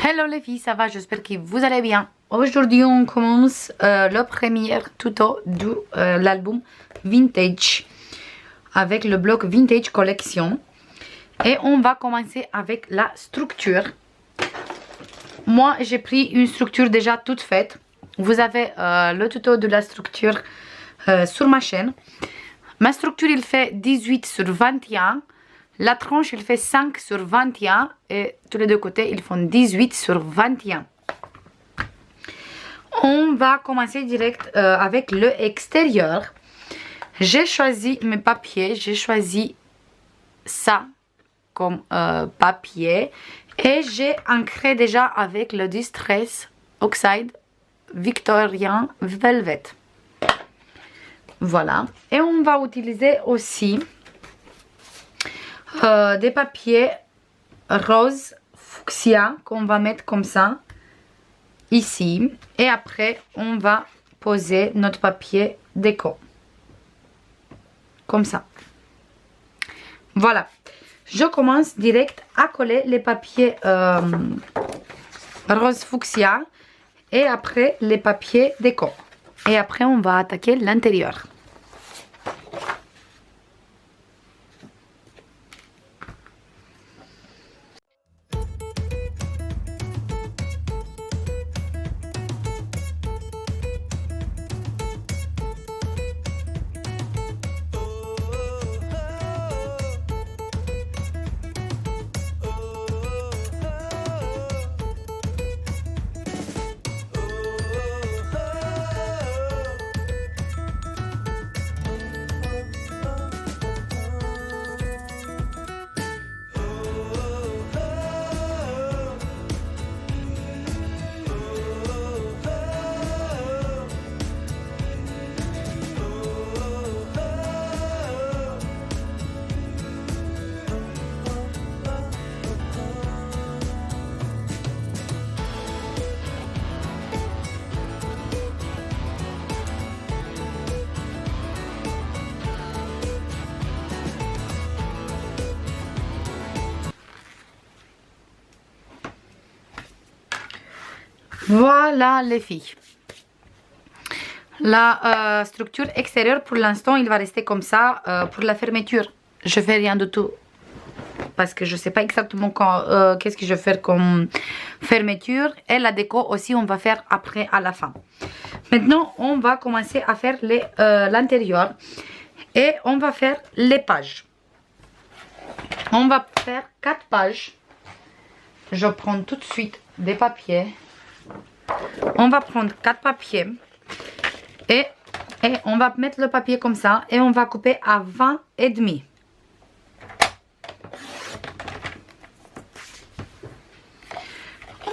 Hello les filles, ça va? J'espère que vous allez bien. Aujourd'hui, on commence le premier tuto de l'album Vintage avec le bloc Vintage Collection. Et on va commencer avec la structure. Moi, j'ai pris une structure déjà toute faite. Vous avez le tuto de la structure sur ma chaîne. Ma structure, il fait 18 sur 21. La tranche, il fait 5 sur 21 et tous les deux côtés, ils font 18 sur 21. On va commencer direct avec le extérieur. J'ai choisi mes papiers, j'ai choisi ça comme papier et j'ai ancré déjà avec le Distress Oxide Victorian Velvet. Voilà. Et on va utiliser aussi des papiers rose fuchsia qu'on va mettre comme ça ici et après on va poser notre papier déco comme ça. Voilà, je commence direct à coller les papiers rose fuchsia et après les papiers déco et après on va attaquer l'intérieur. Voilà les filles. La structure extérieure pour l'instant il va rester comme ça. Pour la fermeture je fais rien du tout parce que je sais pas exactement qu'est-ce que je vais faire comme fermeture. Et la déco aussi on va faire après à la fin. Maintenant on va commencer à faire l'intérieur et on va faire les pages. On va faire 4 pages. Je prends tout de suite des papiers. On va prendre 4 papiers et on va mettre le papier comme ça et on va couper à 20 et demi.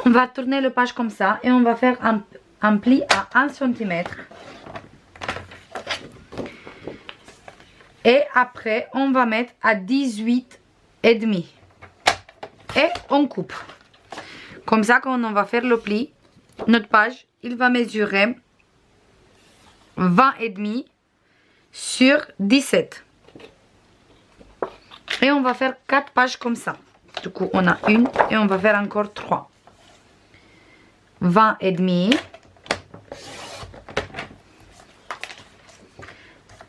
On va tourner le page comme ça et on va faire un pli à 1 cm. Et après on va mettre à 18 et demi. Et on coupe. Comme ça quand on va faire le pli, notre page, il va mesurer 20 et demi sur 17. Et on va faire 4 pages comme ça. Du coup, on a une et on va faire encore 3. 20 et demi.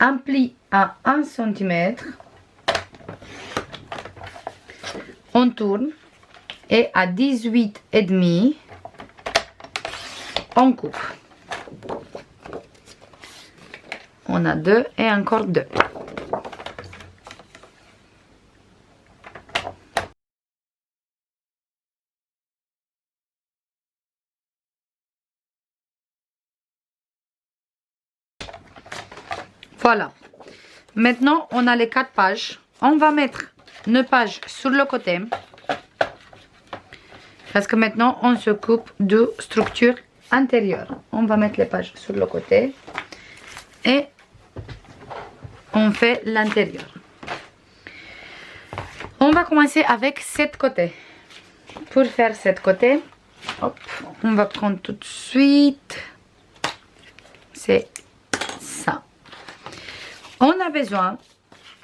Un pli à 1 cm. On tourne. Et à 18 et demi. On coupe. On a 2 et encore 2. Voilà. Maintenant, on a les 4 pages. On va mettre une page sur le côté. Parce que maintenant, on se coupe de structure intérieure. On va mettre les pages sur le côté et on fait l'intérieur. On va commencer avec cette côté. Pour faire cette côté, hop, on va prendre tout de suite. C'est ça. On a besoin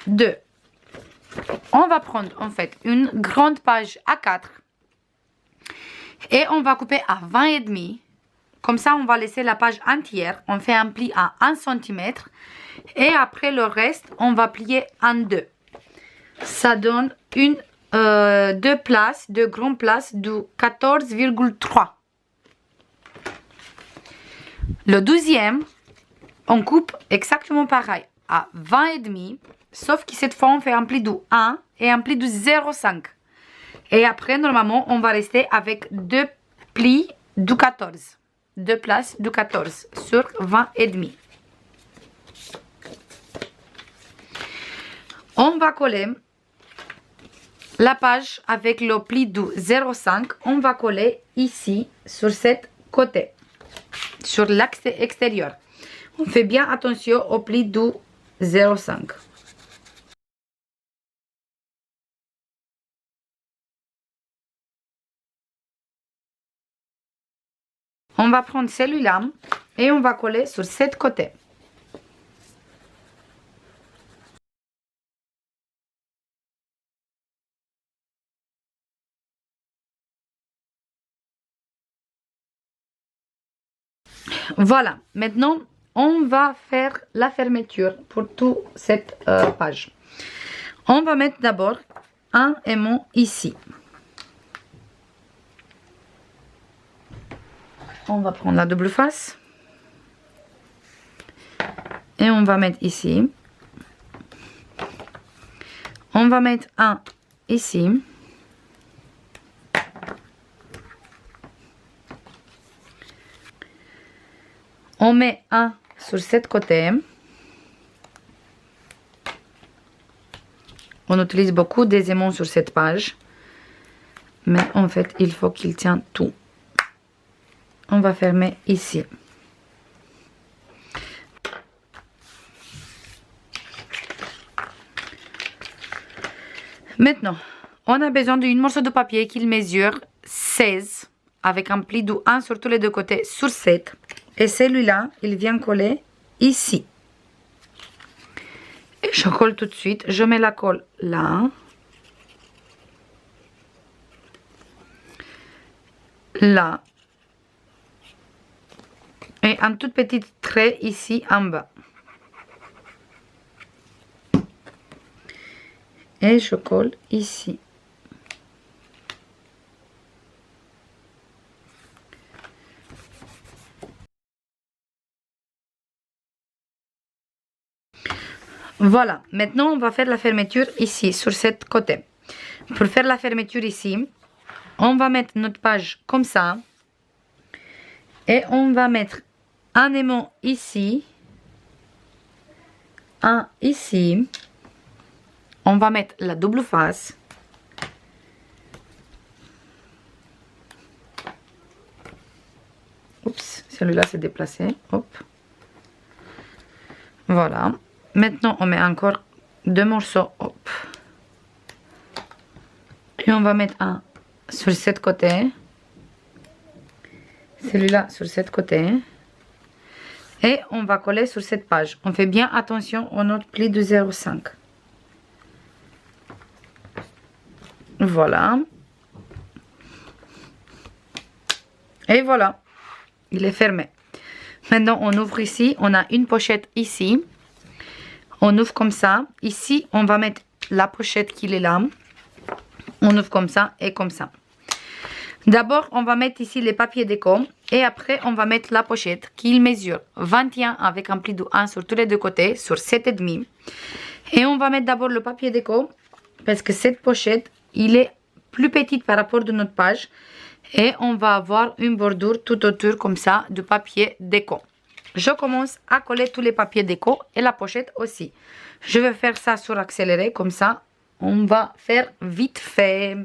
de... On va prendre en fait une grande page A4 Et on va couper à 20,5. Comme ça, on va laisser la page entière. On fait un pli à 1 cm. Et après le reste, on va plier en deux. Ça donne deux grandes places de 14,3. Le deuxième, on coupe exactement pareil, à 20,5. Sauf que cette fois, on fait un pli de 1 et un pli de 0,5. Et après, normalement, on va rester avec deux plis de 14. Deux places de 14 sur 20,5. On va coller la page avec le pli de 0,5. On va coller ici, sur cet côté, sur l'axe extérieur. On fait bien attention au pli de 0,5. On va prendre celui-là et on va coller sur cet côté. Voilà, maintenant on va faire la fermeture pour toute cette page. On va mettre d'abord un aimant ici. On va prendre la double face et on va mettre ici. On va mettre un ici. On met un sur cet côté. On utilise beaucoup des aimants sur cette page. Mais en fait, il faut qu'il tienne tout. On va fermer ici. Maintenant, on a besoin d'un morceau de papier qui mesure 16 avec un pli de 1 sur tous les deux côtés sur 7. Et celui-là, il vient coller ici. Et je colle tout de suite. Je mets la colle là. Là. Et un tout petit trait ici en bas. Et je colle ici. Voilà, maintenant on va faire la fermeture ici, sur cette côté. Pour faire la fermeture ici, on va mettre notre page comme ça. Et on va mettre un aimant ici. Un ici. On va mettre la double face. Oups, celui-là s'est déplacé. Hop. Voilà. Maintenant, on met encore deux morceaux. Hop. Et on va mettre un sur cet côté. Celui-là sur cet côté. Et on va coller sur cette page. On fait bien attention au notre pli de 0,5. Voilà. Et voilà. Il est fermé. Maintenant, on ouvre ici. On a une pochette ici. On ouvre comme ça. Ici, on va mettre la pochette qui est là. On ouvre comme ça et comme ça. D'abord, on va mettre ici les papiers déco. Et après, on va mettre la pochette qui mesure 21 avec un pli de 1 sur tous les deux côtés, sur 7,5. Et on va mettre d'abord le papier déco. Parce que cette pochette, il est plus petite par rapport à notre page. Et on va avoir une bordure tout autour comme ça de papier déco. Je commence à coller tous les papiers déco et la pochette aussi. Je vais faire ça sur accéléré, comme ça on va faire vite fait.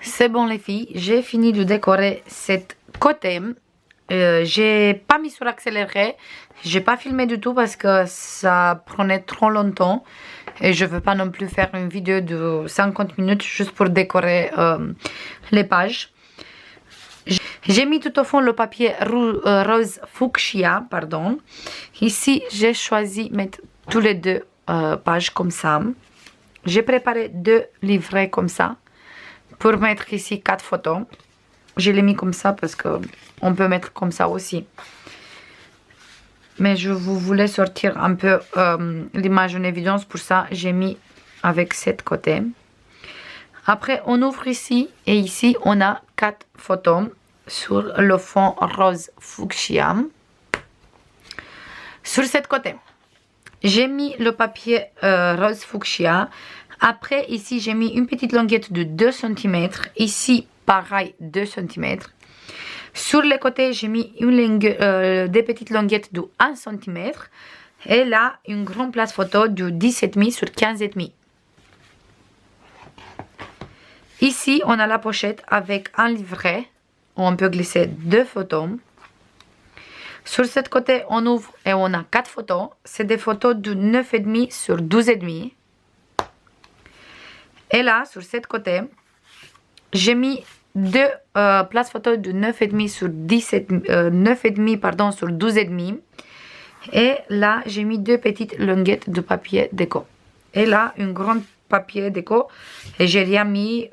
C'est bon les filles, j'ai fini de décorer cette côté. J'ai pas mis sur accéléré, j'ai pas filmé du tout parce que ça prenait trop longtemps. Et je veux pas non plus faire une vidéo de 50 minutes juste pour décorer les pages. J'ai mis tout au fond le papier rose fuchsia, pardon. Ici, j'ai choisi de mettre tous les deux pages comme ça. J'ai préparé deux livrets comme ça pour mettre ici 4 photos. Je l'ai mis comme ça parce que on peut mettre comme ça aussi. Mais je vous voulais sortir un peu l'image en évidence. Pour ça, j'ai mis avec cette côté. Après, on ouvre ici. Et ici, on a 4 photos sur le fond rose fuchsia. Sur cette côté, j'ai mis le papier rose fuchsia. Après, ici, j'ai mis une petite languette de 2 cm. Ici, pareil, 2 cm. Sur les côtés, j'ai mis des petites languettes de 1 cm. Et là, une grande place photo de 10,5 sur 15,5. Ici, on a la pochette avec un livret où on peut glisser 2 photos. Sur ce côté, on ouvre et on a 4 photos. C'est des photos de 9,5 sur 12,5. Et là, sur ce côté, j'ai mis 2 places photos de 9,5 sur 9,5 pardon, sur 12,5. Et là, j'ai mis 2 petites languettes de papier déco. Et là, une grande papier déco. Et j'ai rien mis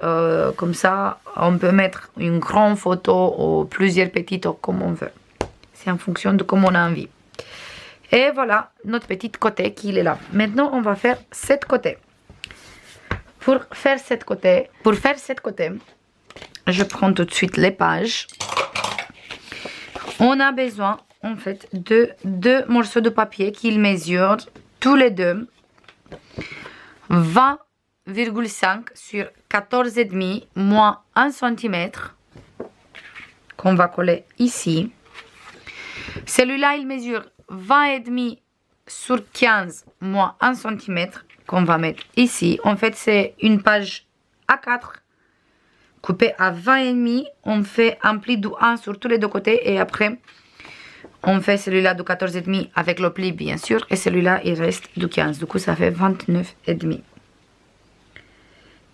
comme ça. On peut mettre une grande photo ou plusieurs petites comme on veut. C'est en fonction de comment on a envie. Et voilà notre petit côté qui est là. Maintenant, on va faire cette côté. Pour faire cette côté, je prends tout de suite les pages. On a besoin en fait de 2 morceaux de papier qui mesurent tous les deux 20,5 sur 14,5 moins 1 cm qu'on va coller ici. Celui-là, il mesure 20,5 sur 15 moins 1 cm qu'on va mettre ici. En fait, c'est une page A4 coupée à 20,5. On fait un pli de 1 sur tous les deux côtés et après, on fait celui-là de 14,5 avec le pli, bien sûr. Et celui-là, il reste de 15. Du coup, ça fait 29,5.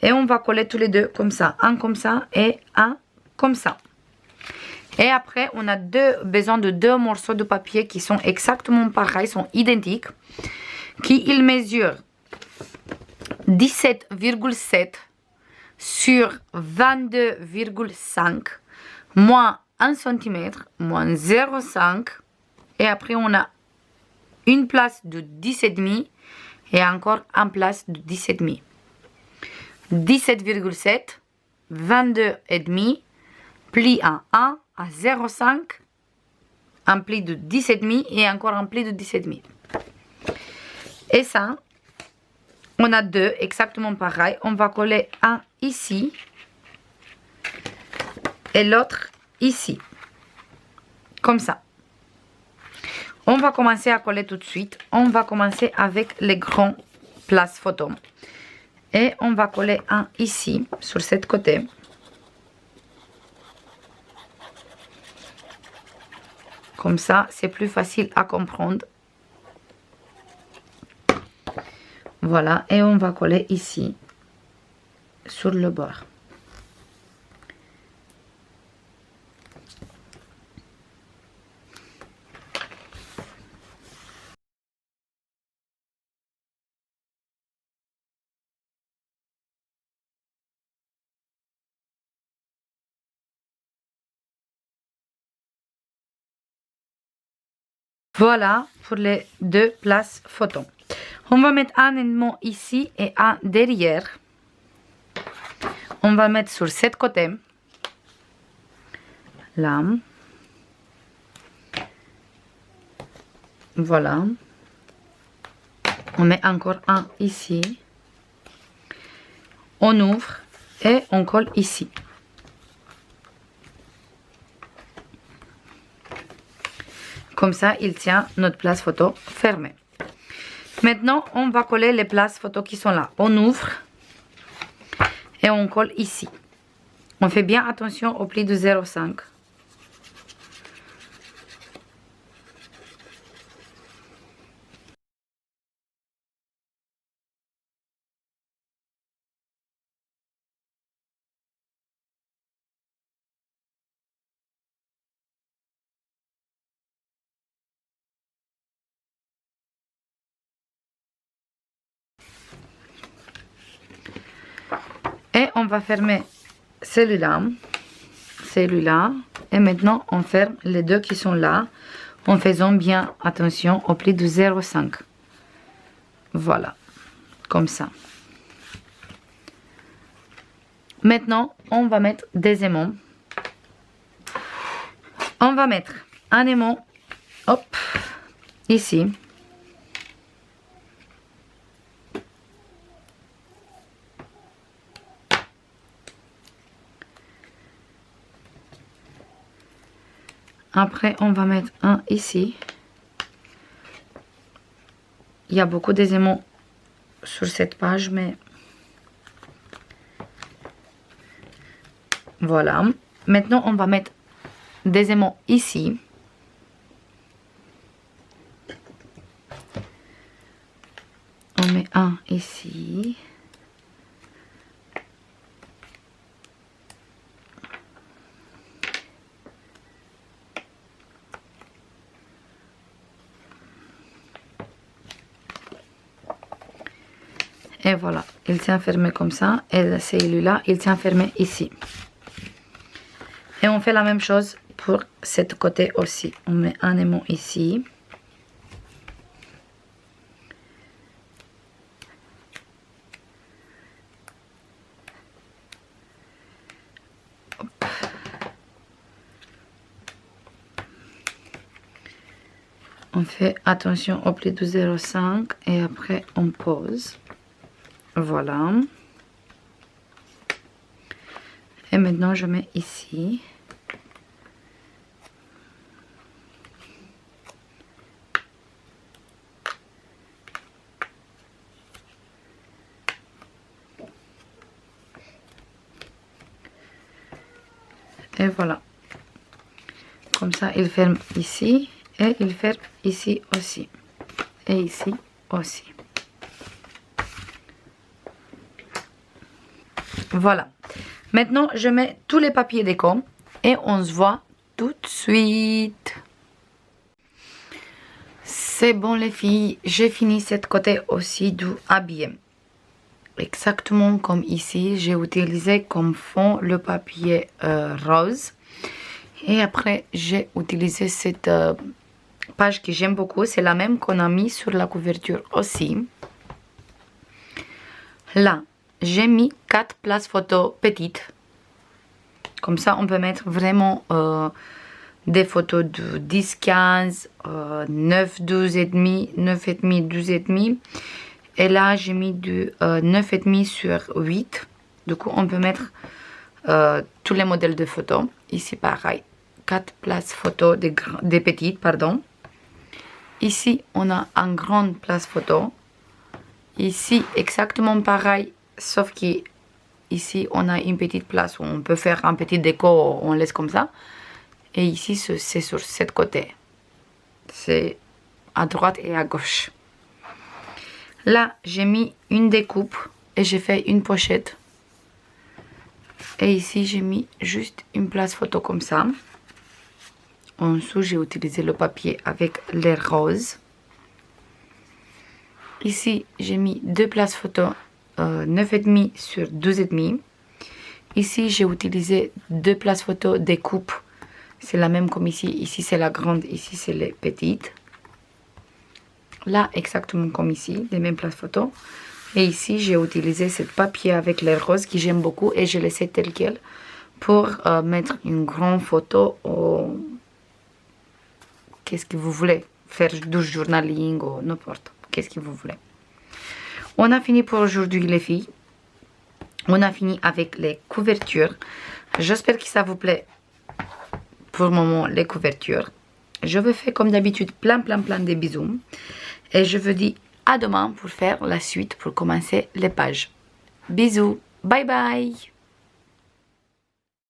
Et on va coller tous les deux comme ça. Un comme ça et un comme ça. Et après, on a besoin de 2 morceaux de papier qui sont exactement pareils, sont identiques. Qui ils mesurent 17,7 sur 22,5 moins 1 cm moins 0,5. Et après, on a une place de 10,5 et encore une place de 10,5. 17,7, 22,5, pli à 1, à 0,5, un pli de 10,5 et encore un pli de 10,5. Et ça, on a 2 exactement pareils. On va coller un ici et l'autre ici. Comme ça. On va commencer à coller tout de suite. On va commencer avec les grands places photos. Et on va coller un ici, sur cette côté. Comme ça, c'est plus facile à comprendre. Voilà, et on va coller ici, sur le bord. Voilà pour les 2 places photos. On va mettre un élément ici et un derrière. On va mettre sur cette côté. Là. Voilà. On met encore un ici. On ouvre et on colle ici. Comme ça, il tient notre place photo fermée. Maintenant, on va coller les places photos qui sont là. On ouvre et on colle ici. On fait bien attention au pli de 0,5. Et on va fermer celui-là, celui-là. Et maintenant, on ferme les deux qui sont là en faisant bien attention au pli de 0,5. Voilà, comme ça. Maintenant, on va mettre des aimants. On va mettre un aimant, hop, ici. Après, on va mettre un ici. Il y a beaucoup d'aimants sur cette page, mais voilà. Maintenant, on va mettre des aimants ici. On met un ici. Et voilà, il tient fermé comme ça. Et celui-là, il tient fermé ici. Et on fait la même chose pour cet côté aussi. On met un aimant ici. Hop. On fait attention au pli de 0,5 et après on pose. Voilà. Et maintenant je mets ici. Et voilà. Comme ça, il ferme ici et il ferme ici aussi. Et ici aussi. Voilà. Maintenant, je mets tous les papiers déco et on se voit tout de suite. C'est bon les filles, j'ai fini cette côté aussi du habillé. Exactement comme ici, j'ai utilisé comme fond le papier rose. Et après, j'ai utilisé cette page que j'aime beaucoup. C'est la même qu'on a mis sur la couverture aussi. Là, j'ai mis 4 places photos petites. Comme ça, on peut mettre vraiment des photos de 10, 15, 9, 12 et demi, 9 et demi, 12 et demi. Et là, j'ai mis du 9 et demi sur 8. Du coup, on peut mettre tous les modèles de photos. Ici, pareil. 4 places photos des petites, pardon. Ici, on a une grande place photo. Ici, exactement pareil, sauf que ici, on a une petite place où on peut faire un petit déco, on laisse comme ça. Et ici, c'est sur cette côté. C'est à droite et à gauche. Là, j'ai mis une découpe et j'ai fait une pochette. Et ici, j'ai mis juste une place photo comme ça. En dessous, j'ai utilisé le papier avec les roses. Ici, j'ai mis 2 places photo 9,5 sur 12,5. Ici, j'ai utilisé 2 places photo découpe. C'est la même comme ici. Ici, c'est la grande. Ici, c'est les petites. Là, exactement comme ici, les mêmes places photo. Et ici, j'ai utilisé ce papier avec les roses que j'aime beaucoup. Et je laissé tel quel pour mettre une grande photo au... Qu'est-ce que vous voulez? Faire du journaling ou n'importe. Qu'est-ce que vous voulez? On a fini pour aujourd'hui les filles. On a fini avec les couvertures. J'espère que ça vous plaît pour le moment les couvertures. Je vous fais comme d'habitude plein de bisous. Et je vous dis à demain pour faire la suite, pour commencer les pages. Bisous, bye bye.